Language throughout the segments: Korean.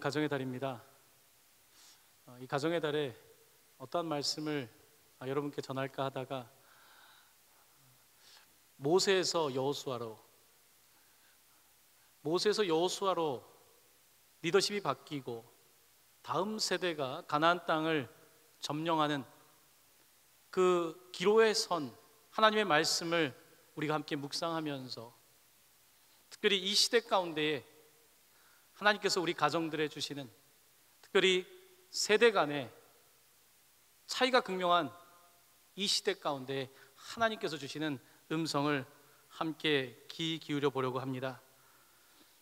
가정의 달입니다. 이 가정의 달에 어떠한 말씀을 여러분께 전할까 하다가 모세에서 여호수아로 리더십이 바뀌고 다음 세대가 가나안 땅을 점령하는 그 기로에 선 하나님의 말씀을 우리가 함께 묵상하면서 특별히 이 시대 가운데에 하나님께서 우리 가정들에 주시는, 특별히 세대 간의 차이가 극명한 이 시대 가운데 하나님께서 주시는 음성을 함께 귀 기울여 보려고 합니다.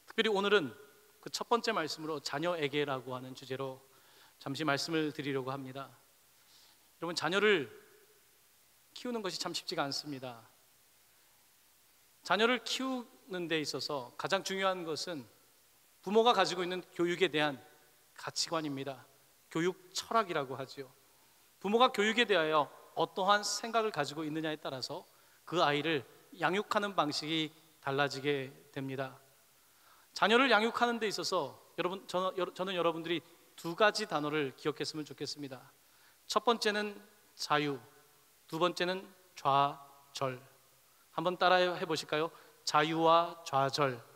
특별히 오늘은 그 첫 번째 말씀으로 자녀에게라고 하는 주제로 잠시 말씀을 드리려고 합니다. 여러분, 자녀를 키우는 것이 참 쉽지가 않습니다. 자녀를 키우는 데 있어서 가장 중요한 것은 부모가 가지고 있는 교육에 대한 가치관입니다. 교육 철학이라고 하지요. 부모가 교육에 대하여 어떠한 생각을 가지고 있느냐에 따라서 그 아이를 양육하는 방식이 달라지게 됩니다. 자녀를 양육하는 데 있어서 저는 여러분들이 두 가지 단어를 기억했으면 좋겠습니다. 첫 번째는 자유, 두 번째는 좌절. 한번 따라해 보실까요? 자유와 좌절.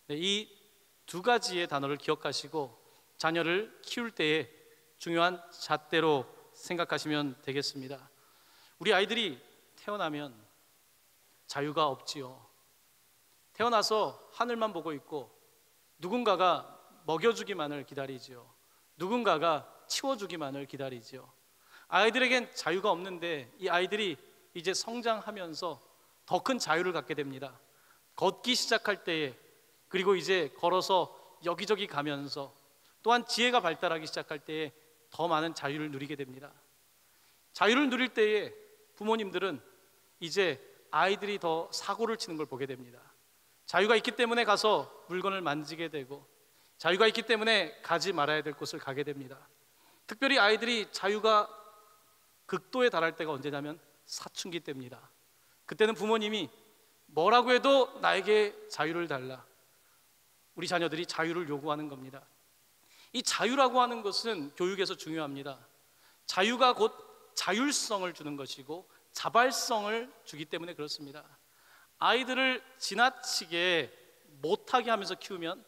네, 이 두 가지의 단어를 기억하시고 자녀를 키울 때에 중요한 잣대로 생각하시면 되겠습니다. 우리 아이들이 태어나면 자유가 없지요. 태어나서 하늘만 보고 있고 누군가가 먹여주기만을 기다리지요. 누군가가 치워주기만을 기다리지요. 아이들에겐 자유가 없는데 이 아이들이 이제 성장하면서 더 큰 자유를 갖게 됩니다. 걷기 시작할 때에, 그리고 이제 걸어서 여기저기 가면서, 또한 지혜가 발달하기 시작할 때에 더 많은 자유를 누리게 됩니다. 자유를 누릴 때에 부모님들은 이제 아이들이 더 사고를 치는 걸 보게 됩니다. 자유가 있기 때문에 가서 물건을 만지게 되고, 자유가 있기 때문에 가지 말아야 될 곳을 가게 됩니다. 특별히 아이들이 자유가 극도에 달할 때가 언제냐면 사춘기 때입니다. 그때는 부모님이 뭐라고 해도 나에게 자유를 달라, 우리 자녀들이 자유를 요구하는 겁니다. 이 자유라고 하는 것은 교육에서 중요합니다. 자유가 곧 자율성을 주는 것이고 자발성을 주기 때문에 그렇습니다. 아이들을 지나치게 못하게 하면서 키우면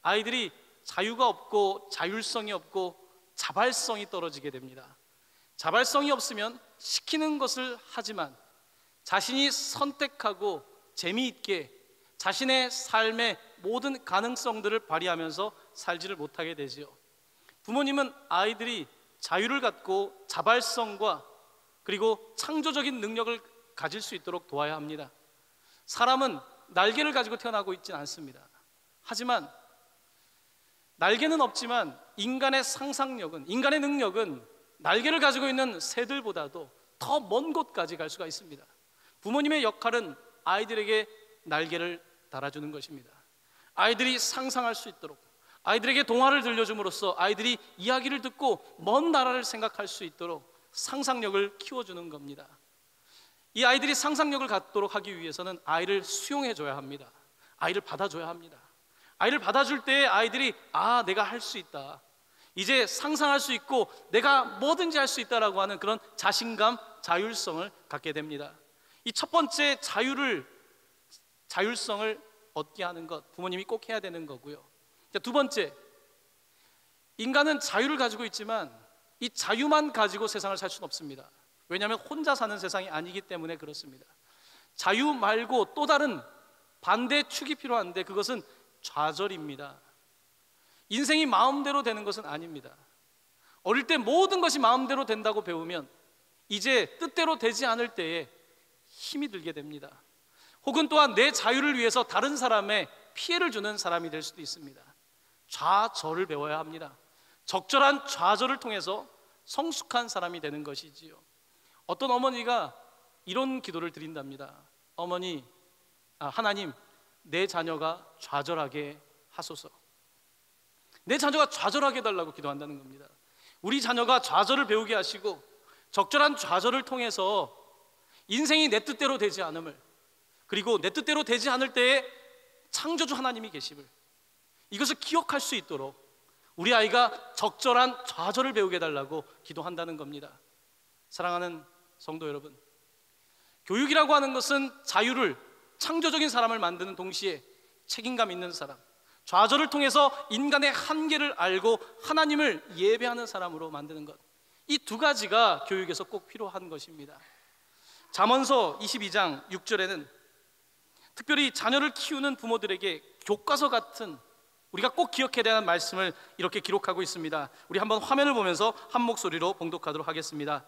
아이들이 자유가 없고 자율성이 없고 자발성이 떨어지게 됩니다. 자발성이 없으면 시키는 것을 하지만 자신이 선택하고 재미있게 자신의 삶의 모든 가능성들을 발휘하면서 살지를 못하게 되지요. 부모님은 아이들이 자유를 갖고 자발성과 그리고 창조적인 능력을 가질 수 있도록 도와야 합니다. 사람은 날개를 가지고 태어나고 있지는 않습니다. 하지만 날개는 없지만 인간의 상상력은, 인간의 능력은 날개를 가지고 있는 새들보다도 더 먼 곳까지 갈 수가 있습니다. 부모님의 역할은 아이들에게 날개를 달아주는 것입니다. 아이들이 상상할 수 있도록, 아이들에게 동화를 들려줌으로써 아이들이 이야기를 듣고 먼 나라를 생각할 수 있도록 상상력을 키워주는 겁니다. 이 아이들이 상상력을 갖도록 하기 위해서는 아이를 수용해줘야 합니다. 아이를 받아줘야 합니다. 아이를 받아줄 때 아이들이 내가 할 수 있다, 이제 상상할 수 있고 내가 뭐든지 할 수 있다라고 하는 그런 자신감, 자율성을 갖게 됩니다. 이 첫 번째 자율성을 얻게 하는 것, 부모님이 꼭 해야 되는 거고요. 두 번째, 인간은 자유를 가지고 있지만 이 자유만 가지고 세상을 살 수는 없습니다. 왜냐하면 혼자 사는 세상이 아니기 때문에 그렇습니다. 자유 말고 또 다른 반대의 축이 필요한데 그것은 좌절입니다. 인생이 마음대로 되는 것은 아닙니다. 어릴 때 모든 것이 마음대로 된다고 배우면 이제 뜻대로 되지 않을 때에 힘이 들게 됩니다. 혹은 또한 내 자유를 위해서 다른 사람의 피해를 주는 사람이 될 수도 있습니다. 좌절을 배워야 합니다. 적절한 좌절을 통해서 성숙한 사람이 되는 것이지요. 어떤 어머니가 이런 기도를 드린답니다. 하나님, 내 자녀가 좌절하게 하소서. 내 자녀가 좌절하게 해달라고 기도한다는 겁니다. 우리 자녀가 좌절을 배우게 하시고 적절한 좌절을 통해서 인생이 내 뜻대로 되지 않음을, 그리고 내 뜻대로 되지 않을 때에 창조주 하나님이 계심을, 이것을 기억할 수 있도록 우리 아이가 적절한 좌절을 배우게 해달라고 기도한다는 겁니다. 사랑하는 성도 여러분, 교육이라고 하는 것은 자유를, 창조적인 사람을 만드는 동시에 책임감 있는 사람, 좌절을 통해서 인간의 한계를 알고 하나님을 예배하는 사람으로 만드는 것, 이 두 가지가 교육에서 꼭 필요한 것입니다. 잠언서 22장 6절에는 특별히 자녀를 키우는 부모들에게 교과서 같은, 우리가 꼭 기억해야 되는 말씀을 이렇게 기록하고 있습니다. 우리 한번 화면을 보면서 한 목소리로 봉독하도록 하겠습니다.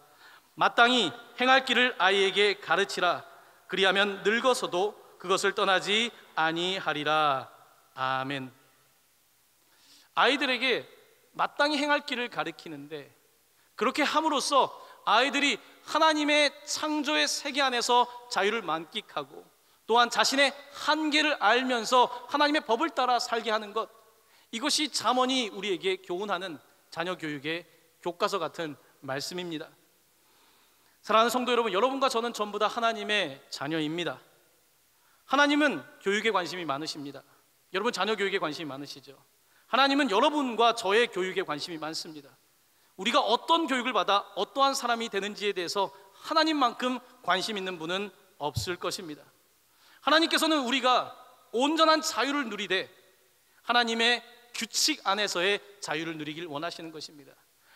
마땅히 행할 길을 아이에게 가르치라. 그리하면 늙어서도 그것을 떠나지 아니하리라. 아멘. 아이들에게 마땅히 행할 길을 가르치는데, 그렇게 함으로써 아이들이 하나님의 창조의 세계 안에서 자유를 만끽하고 또한 자신의 한계를 알면서 하나님의 법을 따라 살게 하는 것, 이것이 잠언이 우리에게 교훈하는 자녀 교육의 교과서 같은 말씀입니다. 사랑하는 성도 여러분, 여러분과 저는 전부 다 하나님의 자녀입니다. 하나님은 교육에 관심이 많으십니다. 여러분 자녀 교육에 관심이 많으시죠? 하나님은 여러분과 저의 교육에 관심이 많습니다. 우리가 어떤 교육을 받아 어떠한 사람이 되는지에 대해서 하나님만큼 관심 있는 분은 없을 것입니다. 하나님께서는 우리가 온전한 자유를 누리되 하나님의 규칙 안에서의 자유를 누리길 원하시는 것입니다.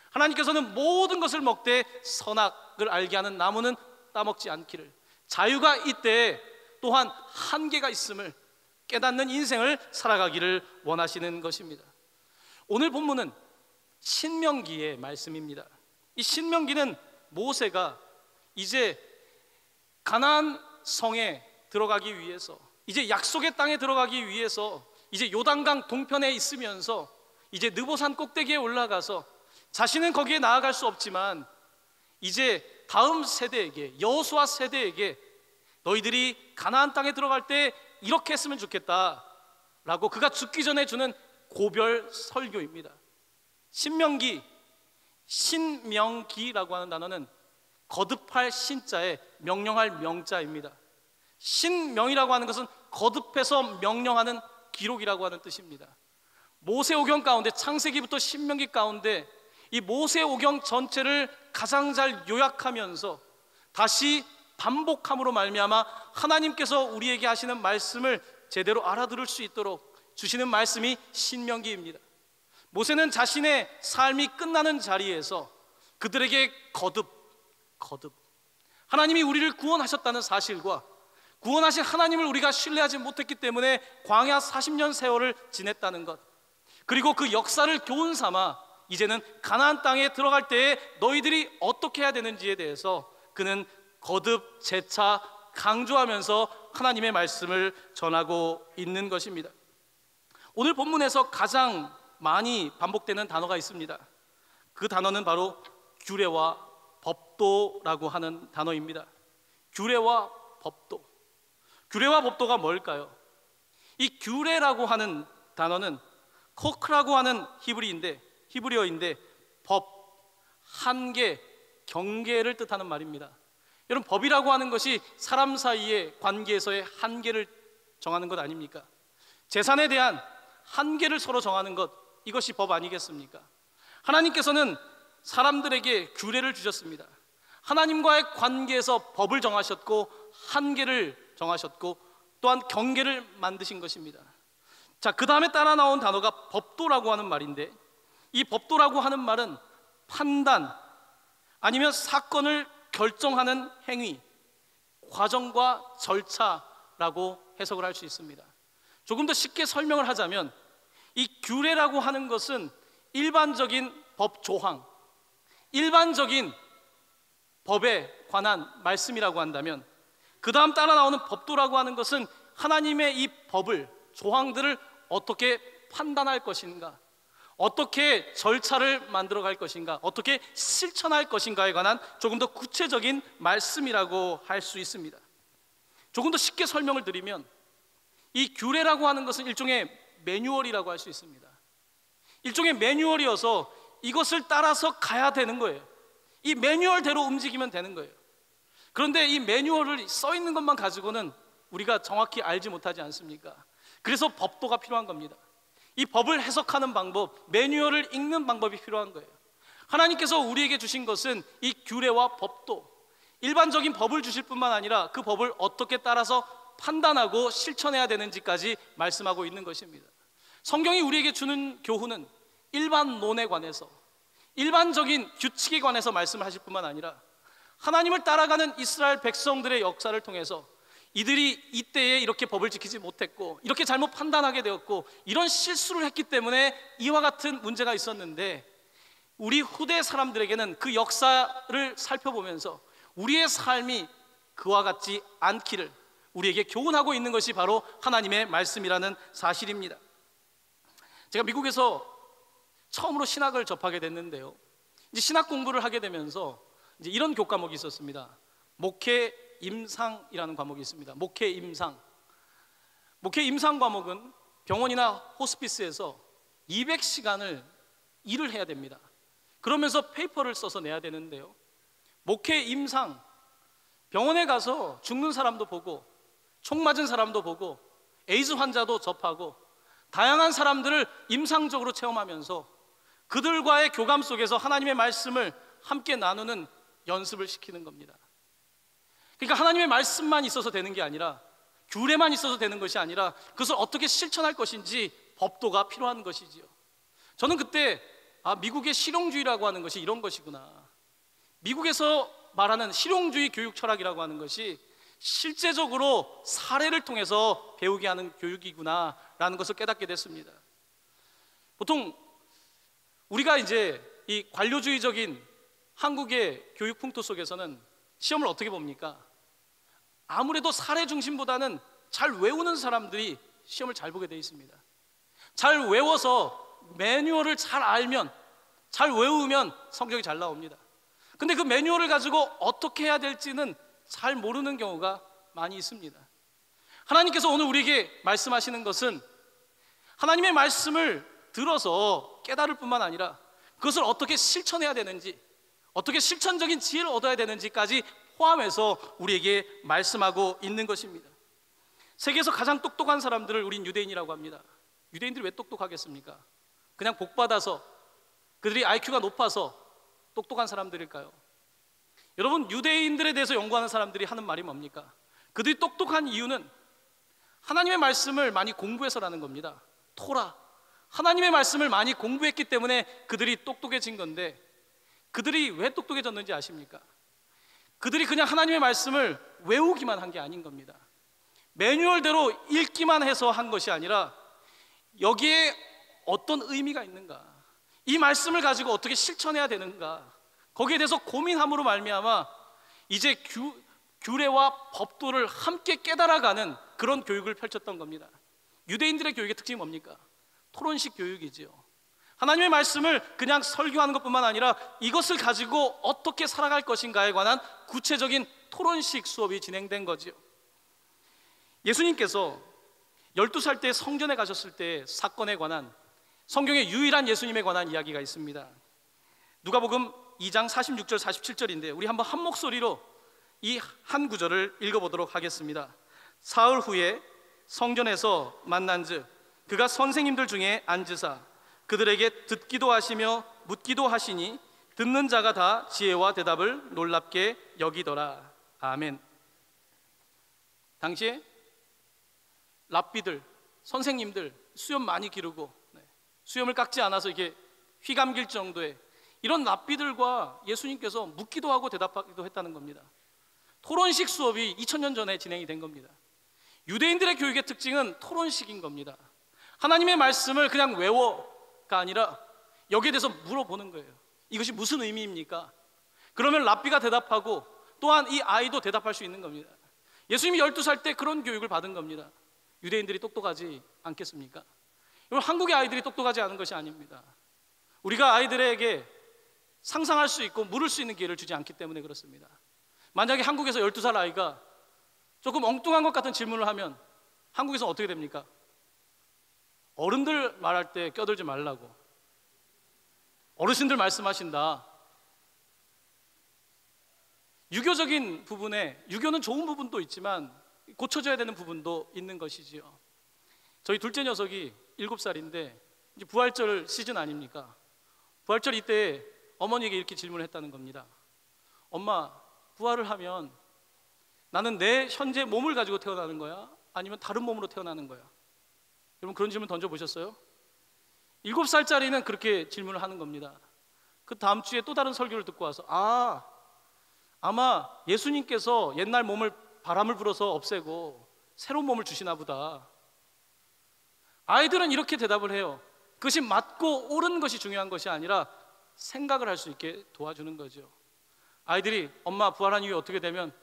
하나님께서는 모든 것을 먹되 선악을 알게 하는 나무는 따먹지 않기를, 자유가 이때에 또한 한계가 있음을 깨닫는 인생을 살아가기를 원하시는 것입니다. 오늘 본문은 신명기의 말씀입니다. 이 신명기는 모세가 이제 가나안 성에 들어가기 위해서, 이제 약속의 땅에 들어가기 위해서 이제 요단강 동편에 있으면서 이제 느보산 꼭대기에 올라가서 자신은 거기에 나아갈 수 없지만 이제 다음 세대에게, 여호수아 세대에게 너희들이 가나안 땅에 들어갈 때 이렇게 했으면 좋겠다라고 그가 죽기 전에 주는 고별 설교입니다. 신명기, 신명기라고 하는 단어는 거듭할 신자에 명령할 명자입니다. 신명이라고 하는 것은 거듭해서 명령하는 기록이라고 하는 뜻입니다. 모세오경 가운데, 창세기부터 신명기 가운데 이 모세오경 전체를 가장 잘 요약하면서 다시 반복함으로 말미암아 하나님께서 우리에게 하시는 말씀을 제대로 알아들을 수 있도록 주시는 말씀이 신명기입니다. 모세는 자신의 삶이 끝나는 자리에서 그들에게 거듭 하나님이 우리를 구원하셨다는 사실과 구원하신 하나님을 우리가 신뢰하지 못했기 때문에 광야 40년 세월을 지냈다는 것, 그리고 그 역사를 교훈 삼아 이제는 가나안 땅에 들어갈 때에 너희들이 어떻게 해야 되는지에 대해서 그는 거듭 재차 강조하면서 하나님의 말씀을 전하고 있는 것입니다. 오늘 본문에서 가장 많이 반복되는 단어가 있습니다. 그 단어는 바로 규례와 법도라고 하는 단어입니다. 규례와 법도. 규례와 법도가 뭘까요? 이 규례라고 하는 단어는 코크라고 하는 히브리어인데 법, 한계, 경계를 뜻하는 말입니다. 여러분, 법이라고 하는 것이 사람 사이의 관계에서의 한계를 정하는 것 아닙니까? 재산에 대한 한계를 서로 정하는 것, 이것이 법 아니겠습니까? 하나님께서는 사람들에게 규례를 주셨습니다. 하나님과의 관계에서 법을 정하셨고 한계를 정하셨고 또한 경계를 만드신 것입니다. 자, 그 다음에 따라 나온 단어가 법도라고 하는 말인데, 이 법도라고 하는 말은 판단 아니면 사건을 결정하는 행위, 과정과 절차라고 해석을 할 수 있습니다. 조금 더 쉽게 설명을 하자면 이 규례라고 하는 것은 일반적인 법 조항, 일반적인 법에 관한 말씀이라고 한다면, 그 다음 따라 나오는 법도라고 하는 것은 하나님의 이 법을, 조항들을 어떻게 판단할 것인가, 어떻게 절차를 만들어갈 것인가, 어떻게 실천할 것인가에 관한 조금 더 구체적인 말씀이라고 할 수 있습니다. 조금 더 쉽게 설명을 드리면 이 규례라고 하는 것은 일종의 매뉴얼이라고 할 수 있습니다. 일종의 매뉴얼이어서 이것을 따라서 가야 되는 거예요. 이 매뉴얼대로 움직이면 되는 거예요. 그런데 이 매뉴얼을 써 있는 것만 가지고는 우리가 정확히 알지 못하지 않습니까? 그래서 법도가 필요한 겁니다. 이 법을 해석하는 방법, 매뉴얼을 읽는 방법이 필요한 거예요. 하나님께서 우리에게 주신 것은 이 규례와 법도, 일반적인 법을 주실 뿐만 아니라 그 법을 어떻게 따라서 판단하고 실천해야 되는지까지 말씀하고 있는 것입니다. 성경이 우리에게 주는 교훈은 일반론에 관해서, 일반적인 규칙에 관해서 말씀을 하실 뿐만 아니라 하나님을 따라가는 이스라엘 백성들의 역사를 통해서 이들이 이때에 이렇게 법을 지키지 못했고, 이렇게 잘못 판단하게 되었고, 이런 실수를 했기 때문에 이와 같은 문제가 있었는데, 우리 후대 사람들에게는 그 역사를 살펴보면서 우리의 삶이 그와 같지 않기를 우리에게 교훈하고 있는 것이 바로 하나님의 말씀이라는 사실입니다. 제가 미국에서 처음으로 신학을 접하게 됐는데요, 이제 신학 공부를 하게 되면서 이제 이런 교과목이 있었습니다. 목회 임상이라는 과목이 있습니다. 목회 임상. 목회 임상 과목은 병원이나 호스피스에서 200시간을 일을 해야 됩니다. 그러면서 페이퍼를 써서 내야 되는데요, 목회 임상, 병원에 가서 죽는 사람도 보고 총 맞은 사람도 보고 에이즈 환자도 접하고 다양한 사람들을 임상적으로 체험하면서 그들과의 교감 속에서 하나님의 말씀을 함께 나누는 연습을 시키는 겁니다. 그러니까 하나님의 말씀만 있어서 되는 게 아니라, 규례만 있어서 되는 것이 아니라 그것을 어떻게 실천할 것인지 법도가 필요한 것이지요. 저는 그때 미국의 실용주의라고 하는 것이 이런 것이구나, 미국에서 말하는 실용주의 교육 철학이라고 하는 것이 실제적으로 사례를 통해서 배우게 하는 교육이구나 라는 것을 깨닫게 됐습니다. 보통 우리가 이제 이 관료주의적인 한국의 교육 풍토 속에서는 시험을 어떻게 봅니까? 아무래도 사례 중심보다는 잘 외우는 사람들이 시험을 잘 보게 되어 있습니다. 잘 외워서 매뉴얼을 잘 알면, 잘 외우면 성적이 잘 나옵니다. 근데 그 매뉴얼을 가지고 어떻게 해야 될지는 잘 모르는 경우가 많이 있습니다. 하나님께서 오늘 우리에게 말씀하시는 것은 하나님의 말씀을 들어서 깨달을 뿐만 아니라 그것을 어떻게 실천해야 되는지, 어떻게 실천적인 지혜를 얻어야 되는지까지 포함해서 우리에게 말씀하고 있는 것입니다. 세계에서 가장 똑똑한 사람들을 우린 유대인이라고 합니다. 유대인들이 왜 똑똑하겠습니까? 그냥 복받아서, 그들이 IQ가 높아서 똑똑한 사람들일까요? 여러분, 유대인들에 대해서 연구하는 사람들이 하는 말이 뭡니까? 그들이 똑똑한 이유는 하나님의 말씀을 많이 공부해서라는 겁니다. 토라, 하나님의 말씀을 많이 공부했기 때문에 그들이 똑똑해진 건데, 그들이 왜 똑똑해졌는지 아십니까? 그들이 그냥 하나님의 말씀을 외우기만 한 게 아닌 겁니다. 매뉴얼대로 읽기만 해서 한 것이 아니라 여기에 어떤 의미가 있는가, 이 말씀을 가지고 어떻게 실천해야 되는가, 거기에 대해서 고민함으로 말미암아 이제 규례와 법도를 함께 깨달아가는 그런 교육을 펼쳤던 겁니다. 유대인들의 교육의 특징이 뭡니까? 토론식 교육이지요. 하나님의 말씀을 그냥 설교하는 것뿐만 아니라 이것을 가지고 어떻게 살아갈 것인가에 관한 구체적인 토론식 수업이 진행된 거지요. 예수님께서 12살 때 성전에 가셨을 때 사건에 관한, 성경의 유일한 예수님에 관한 이야기가 있습니다. 누가복음 2장 46절 47절인데 우리 한번 한 목소리로 이 한 구절을 읽어보도록 하겠습니다. 사흘 후에 성전에서 만난즉 그가 선생님들 중에 앉으사 그들에게 듣기도 하시며 묻기도 하시니 듣는 자가 다 지혜와 대답을 놀랍게 여기더라. 아멘. 당시에 랍비들, 선생님들 수염 많이 기르고 수염을 깎지 않아서 이게 휘감길 정도의 이런 랍비들과 예수님께서 묻기도 하고 대답하기도 했다는 겁니다. 토론식 수업이 2000년 전에 진행이 된 겁니다. 유대인들의 교육의 특징은 토론식인 겁니다. 하나님의 말씀을 그냥 외워가 아니라 여기에 대해서 물어보는 거예요. 이것이 무슨 의미입니까? 그러면 랍비가 대답하고 또한 이 아이도 대답할 수 있는 겁니다. 예수님이 12살 때 그런 교육을 받은 겁니다. 유대인들이 똑똑하지 않겠습니까? 여러분, 한국의 아이들이 똑똑하지 않은 것이 아닙니다. 우리가 아이들에게 상상할 수 있고 물을 수 있는 기회를 주지 않기 때문에 그렇습니다. 만약에 한국에서 12살 아이가 조금 엉뚱한 것 같은 질문을 하면 한국에서는 어떻게 됩니까? 어른들 말할 때 껴들지 말라고, 어르신들 말씀하신다. 유교적인 부분에, 유교는 좋은 부분도 있지만 고쳐져야 되는 부분도 있는 것이지요. 저희 둘째 녀석이 7살인데 이제 부활절 시즌 아닙니까? 부활절 이때 어머니에게 이렇게 질문을 했다는 겁니다. 엄마, 부활을 하면 나는 내 현재 몸을 가지고 태어나는 거야? 아니면 다른 몸으로 태어나는 거야? 여러분 그런 질문 던져보셨어요? 7살짜리는 그렇게 질문을 하는 겁니다. 그 다음 주에 또 다른 설교를 듣고 와서 아마 예수님께서 옛날 몸을 바람을 불어서 없애고 새로운 몸을 주시나 보다. 아이들은 이렇게 대답을 해요. 그것이 맞고 옳은 것이 중요한 것이 아니라 생각을 할 수 있게 도와주는 거죠. 아이들이 엄마 부활한 이후에 어떻게 되면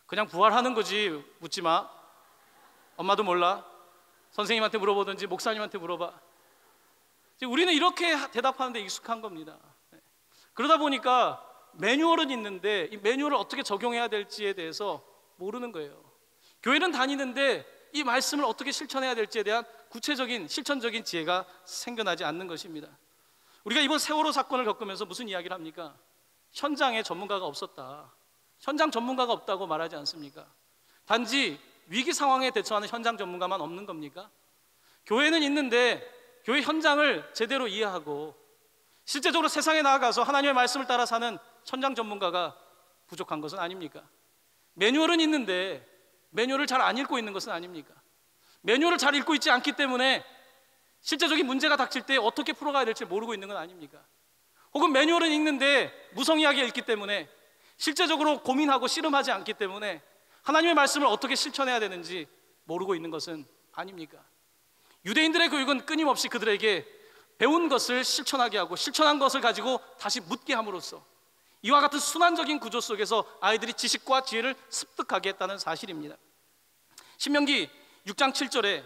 그냥 부활하는 거지 묻지 마. 엄마도 몰라. 선생님한테 물어보든지 목사님한테 물어봐. 우리는 이렇게 대답하는데 익숙한 겁니다. 그러다 보니까 매뉴얼은 있는데 이 매뉴얼을 어떻게 적용해야 될지에 대해서 모르는 거예요. 교회는 다니는데 이 말씀을 어떻게 실천해야 될지에 대한 구체적인 실천적인 지혜가 생겨나지 않는 것입니다. 우리가 이번 세월호 사건을 겪으면서 무슨 이야기를 합니까? 현장에 전문가가 없었다. 현장 전문가가 없다고 말하지 않습니까? 단지 위기 상황에 대처하는 현장 전문가만 없는 겁니까? 교회는 있는데 교회 현장을 제대로 이해하고 실제적으로 세상에 나아가서 하나님의 말씀을 따라 사는 현장 전문가가 부족한 것은 아닙니까? 매뉴얼은 있는데 매뉴얼을 잘 안 읽고 있는 것은 아닙니까? 매뉴얼을 잘 읽고 있지 않기 때문에 실제적인 문제가 닥칠 때 어떻게 풀어가야 될지 모르고 있는 건 아닙니까? 혹은 매뉴얼은 읽는데 무성의하게 읽기 때문에 실제적으로 고민하고 씨름하지 않기 때문에 하나님의 말씀을 어떻게 실천해야 되는지 모르고 있는 것은 아닙니까? 유대인들의 교육은 끊임없이 그들에게 배운 것을 실천하게 하고 실천한 것을 가지고 다시 묻게 함으로써 이와 같은 순환적인 구조 속에서 아이들이 지식과 지혜를 습득하게 했다는 사실입니다. 신명기 6장 7절에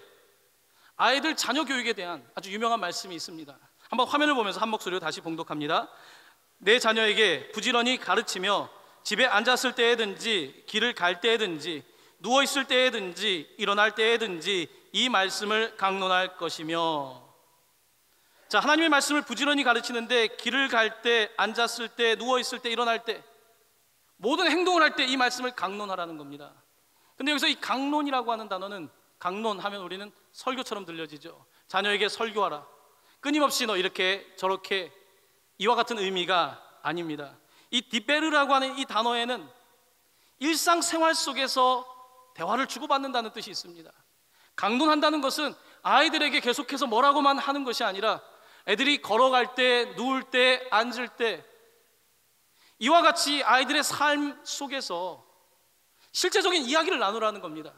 아이들 자녀 교육에 대한 아주 유명한 말씀이 있습니다. 한번 화면을 보면서 한 목소리로 다시 봉독합니다. 내 자녀에게 부지런히 가르치며 집에 앉았을 때에든지 길을 갈 때에든지 누워있을 때에든지 일어날 때에든지 이 말씀을 강론할 것이며. 자, 하나님의 말씀을 부지런히 가르치는데 길을 갈 때, 앉았을 때, 누워있을 때, 일어날 때 모든 행동을 할 때 이 말씀을 강론하라는 겁니다. 근데 여기서 이 강론이라고 하는 단어는 강론하면 우리는 설교처럼 들려지죠. 자녀에게 설교하라, 끊임없이 너 이렇게 저렇게, 이와 같은 의미가 아닙니다. 이 디베르라고 하는 이 단어에는 일상생활 속에서 대화를 주고받는다는 뜻이 있습니다. 강론한다는 것은 아이들에게 계속해서 뭐라고만 하는 것이 아니라 애들이 걸어갈 때, 누울 때, 앉을 때 이와 같이 아이들의 삶 속에서 실제적인 이야기를 나누라는 겁니다.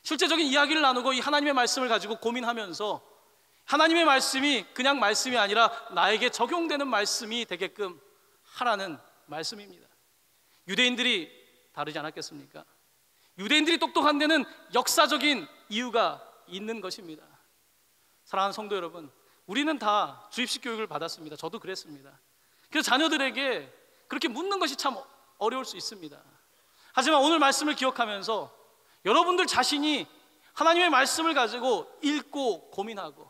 실제적인 이야기를 나누고 이 하나님의 말씀을 가지고 고민하면서 하나님의 말씀이 그냥 말씀이 아니라 나에게 적용되는 말씀이 되게끔 하라는 말씀입니다. 유대인들이 다르지 않았겠습니까? 유대인들이 똑똑한 데는 역사적인 이유가 있는 것입니다. 사랑하는 성도 여러분, 우리는 다 주입식 교육을 받았습니다. 저도 그랬습니다. 그래서 자녀들에게 그렇게 묻는 것이 참 어려울 수 있습니다. 하지만 오늘 말씀을 기억하면서 여러분들 자신이 하나님의 말씀을 가지고 읽고 고민하고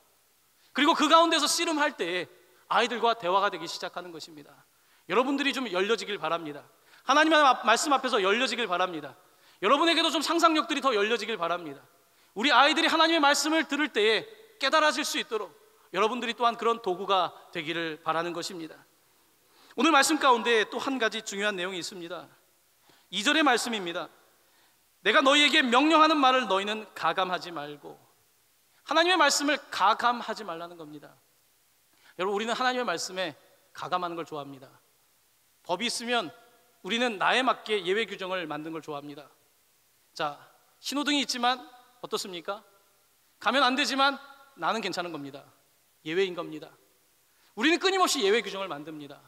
그리고 그 가운데서 씨름할 때에 아이들과 대화가 되기 시작하는 것입니다. 여러분들이 좀 열려지길 바랍니다. 하나님의 말씀 앞에서 열려지길 바랍니다. 여러분에게도 좀 상상력들이 더 열려지길 바랍니다. 우리 아이들이 하나님의 말씀을 들을 때에 깨달아질 수 있도록 여러분들이 또한 그런 도구가 되기를 바라는 것입니다. 오늘 말씀 가운데 또 한 가지 중요한 내용이 있습니다. 2절의 말씀입니다. 내가 너희에게 명령하는 말을 너희는 가감하지 말고. 하나님의 말씀을 가감하지 말라는 겁니다. 여러분, 우리는 하나님의 말씀에 가감하는 걸 좋아합니다. 법이 있으면 우리는 나에 맞게 예외 규정을 만든 걸 좋아합니다. 자, 신호등이 있지만 어떻습니까? 가면 안 되지만 나는 괜찮은 겁니다. 예외인 겁니다. 우리는 끊임없이 예외 규정을 만듭니다.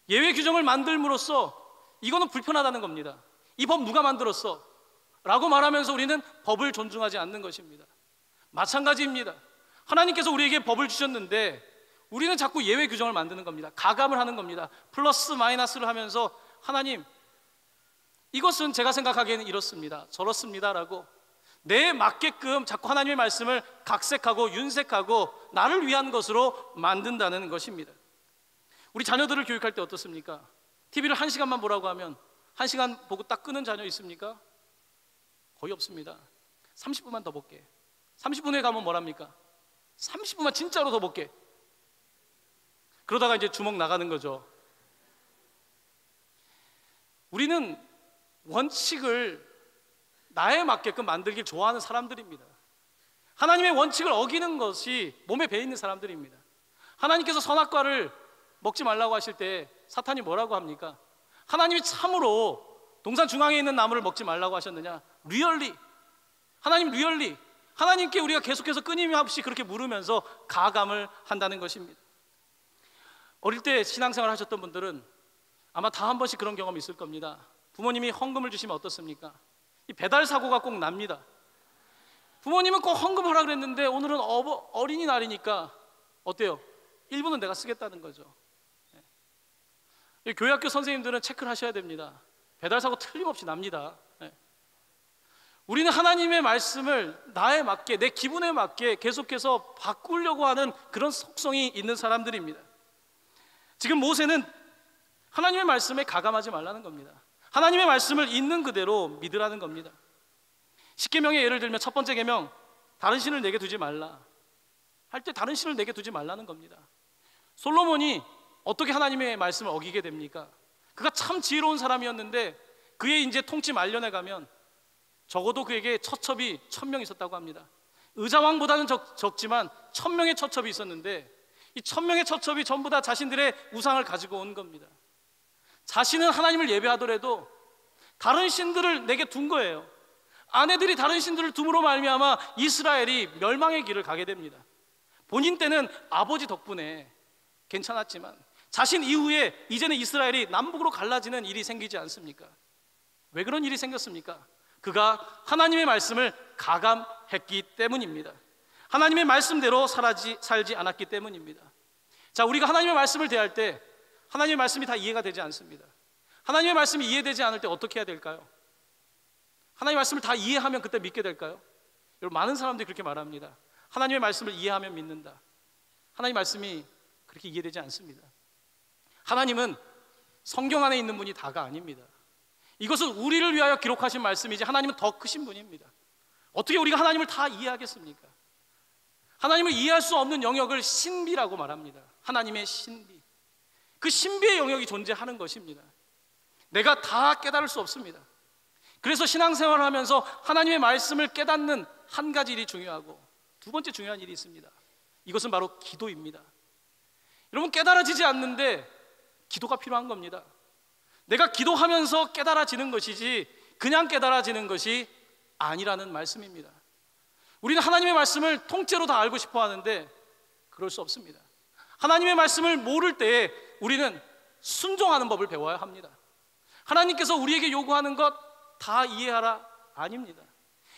예외 규정을 만들므로써 이거는 불편하다는 겁니다. 이 법 누가 만들었어? 라고 말하면서 우리는 법을 존중하지 않는 것입니다. 마찬가지입니다. 하나님께서 우리에게 법을 주셨는데 우리는 자꾸 예외 규정을 만드는 겁니다. 가감을 하는 겁니다. 플러스 마이너스를 하면서 하나님, 이것은 제가 생각하기에는 이렇습니다, 저렇습니다 라고 내 맞게끔 자꾸 하나님의 말씀을 각색하고 윤색하고 나를 위한 것으로 만든다는 것입니다. 우리 자녀들을 교육할 때 어떻습니까? TV를 1시간만 보라고 하면 1시간 보고 딱 끄는 자녀 있습니까? 거의 없습니다. 30분만 더 볼게. 30분 후에 가면 뭐랍니까? 30분만 진짜로 더 볼게. 그러다가 이제 주먹 나가는 거죠. 우리는 원칙을 나에 맞게끔 만들길 좋아하는 사람들입니다. 하나님의 원칙을 어기는 것이 몸에 배 있는 사람들입니다. 하나님께서 선악과를 먹지 말라고 하실 때 사탄이 뭐라고 합니까? 하나님이 참으로 동산 중앙에 있는 나무를 먹지 말라고 하셨느냐? 리얼리, 하나님 리얼리, 하나님께 우리가 계속해서 끊임없이 그렇게 물으면서 가감을 한다는 것입니다. 어릴 때 신앙생활 하셨던 분들은 아마 다 한 번씩 그런 경험이 있을 겁니다. 부모님이 헌금을 주시면 어떻습니까? 이 배달 사고가 꼭 납니다. 부모님은 꼭 헌금하라 그랬는데 오늘은 어린이날이니까 어때요? 1분은 내가 쓰겠다는 거죠. 교회학교 선생님들은 체크를 하셔야 됩니다. 배달 사고 틀림없이 납니다. 우리는 하나님의 말씀을 나에 맞게, 내 기분에 맞게 계속해서 바꾸려고 하는 그런 속성이 있는 사람들입니다. 지금 모세는 하나님의 말씀에 가감하지 말라는 겁니다. 하나님의 말씀을 있는 그대로 믿으라는 겁니다. 십계명의 예를 들면 첫 번째 계명, 다른 신을 내게 두지 말라 할 때 다른 신을 내게 두지 말라는 겁니다. 솔로몬이 어떻게 하나님의 말씀을 어기게 됩니까? 그가 참 지혜로운 사람이었는데 그의 이제 통치 말년에 가면 적어도 그에게 처첩이 1000명 있었다고 합니다. 의자왕보다는 적지만 1000명의 처첩이 있었는데 이 1000명의 처첩이 전부 다 자신들의 우상을 가지고 온 겁니다. 자신은 하나님을 예배하더라도 다른 신들을 내게 둔 거예요. 아내들이 다른 신들을 둠으로 말미암아 이스라엘이 멸망의 길을 가게 됩니다. 본인 때는 아버지 덕분에 괜찮았지만 자신 이후에 이제는 이스라엘이 남북으로 갈라지는 일이 생기지 않습니까? 왜 그런 일이 생겼습니까? 그가 하나님의 말씀을 가감했기 때문입니다. 하나님의 말씀대로 살지 않았기 때문입니다. 자, 우리가 하나님의 말씀을 대할 때 하나님의 말씀이 다 이해가 되지 않습니다. 하나님의 말씀이 이해되지 않을 때 어떻게 해야 될까요? 하나님의 말씀을 다 이해하면 그때 믿게 될까요? 여러분, 많은 사람들이 그렇게 말합니다. 하나님의 말씀을 이해하면 믿는다. 하나님의 말씀이 그렇게 이해되지 않습니다. 하나님은 성경 안에 있는 분이 다가 아닙니다. 이것은 우리를 위하여 기록하신 말씀이지 하나님은 더 크신 분입니다. 어떻게 우리가 하나님을 다 이해하겠습니까? 하나님을 이해할 수 없는 영역을 신비라고 말합니다. 하나님의 신비, 그 신비의 영역이 존재하는 것입니다. 내가 다 깨달을 수 없습니다. 그래서 신앙생활을 하면서 하나님의 말씀을 깨닫는 한 가지 일이 중요하고 두 번째 중요한 일이 있습니다. 이것은 바로 기도입니다. 여러분, 깨달아지지 않는데 기도가 필요한 겁니다. 내가 기도하면서 깨달아지는 것이지 그냥 깨달아지는 것이 아니라는 말씀입니다. 우리는 하나님의 말씀을 통째로 다 알고 싶어 하는데 그럴 수 없습니다. 하나님의 말씀을 모를 때에 우리는 순종하는 법을 배워야 합니다. 하나님께서 우리에게 요구하는 것 다 이해하라 아닙니다.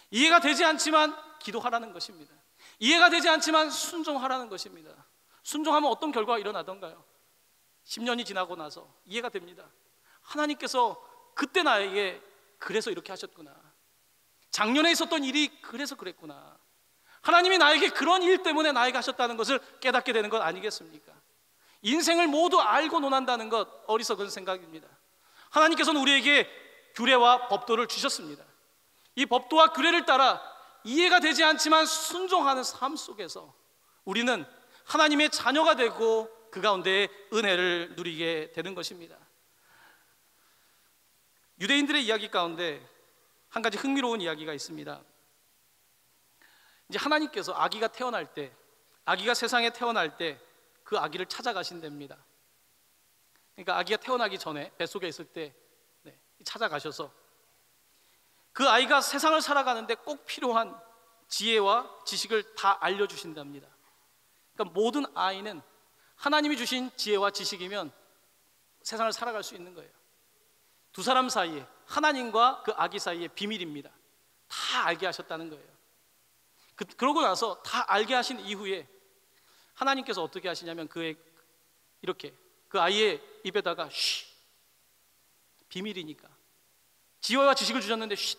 이해가 되지 않지만 기도하라는 것입니다. 이해가 되지 않지만 순종하라는 것입니다. 순종하면 어떤 결과가 일어나던가요? 10년이 지나고 나서 이해가 됩니다. 하나님께서 그때 나에게 그래서 이렇게 하셨구나. 작년에 있었던 일이 그래서 그랬구나. 하나님이 나에게 그런 일 때문에 나에게 하셨다는 것을 깨닫게 되는 것 아니겠습니까? 인생을 모두 알고 논한다는 것 어리석은 생각입니다. 하나님께서는 우리에게 규례와 법도를 주셨습니다. 이 법도와 규례를 따라 이해가 되지 않지만 순종하는 삶 속에서 우리는 하나님의 자녀가 되고 그 가운데 은혜를 누리게 되는 것입니다. 유대인들의 이야기 가운데 한 가지 흥미로운 이야기가 있습니다. 이제 하나님께서 아기가 태어날 때, 아기가 세상에 태어날 때 그 아기를 찾아가신답니다. 그러니까 아기가 태어나기 전에 뱃속에 있을 때 찾아가셔서 그 아이가 세상을 살아가는데 꼭 필요한 지혜와 지식을 다 알려주신답니다. 그러니까 모든 아이는 하나님이 주신 지혜와 지식이면 세상을 살아갈 수 있는 거예요. 두 사람 사이에, 하나님과 그 아기 사이에 비밀입니다. 다 알게 하셨다는 거예요. 그러고 나서 다 알게 하신 이후에 하나님께서 어떻게 하시냐면 이렇게 그 아이의 입에다가 쉬, 비밀이니까 지혜와 지식을 주셨는데 쉬,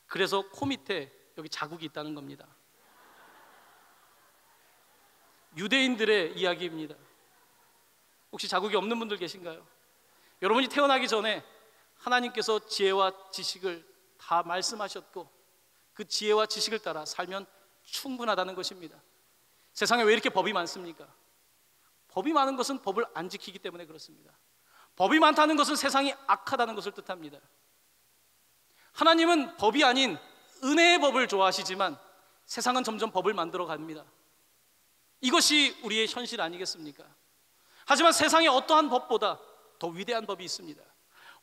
그래서 코 밑에 여기 자국이 있다는 겁니다. 유대인들의 이야기입니다. 혹시 자국이 없는 분들 계신가요? 여러분이 태어나기 전에 하나님께서 지혜와 지식을 다 말씀하셨고 그 지혜와 지식을 따라 살면 충분하다는 것입니다. 세상에 왜 이렇게 법이 많습니까? 법이 많은 것은 법을 안 지키기 때문에 그렇습니다. 법이 많다는 것은 세상이 악하다는 것을 뜻합니다. 하나님은 법이 아닌 은혜의 법을 좋아하시지만 세상은 점점 법을 만들어 갑니다. 이것이 우리의 현실 아니겠습니까? 하지만 세상의 어떠한 법보다 더 위대한 법이 있습니다.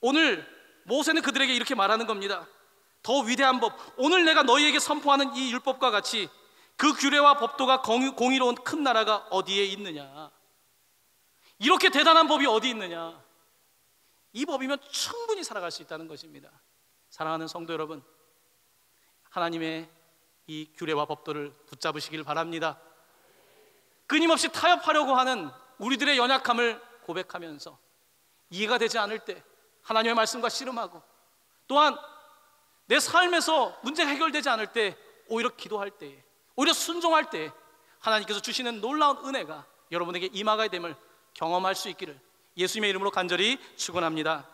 오늘 모세는 그들에게 이렇게 말하는 겁니다. 더 위대한 법, 오늘 내가 너희에게 선포하는 이 율법과 같이 그 규례와 법도가 공의로운 큰 나라가 어디에 있느냐? 이렇게 대단한 법이 어디 있느냐? 이 법이면 충분히 살아갈 수 있다는 것입니다. 사랑하는 성도 여러분, 하나님의 이 규례와 법도를 붙잡으시길 바랍니다. 끊임없이 타협하려고 하는 우리들의 연약함을 고백하면서 이해가 되지 않을 때 하나님의 말씀과 씨름하고, 또한 내 삶에서 문제가 해결되지 않을 때 오히려 기도할 때, 오히려 순종할 때 하나님께서 주시는 놀라운 은혜가 여러분에게 임하게 됨을 경험할 수 있기를 예수님의 이름으로 간절히 축원합니다.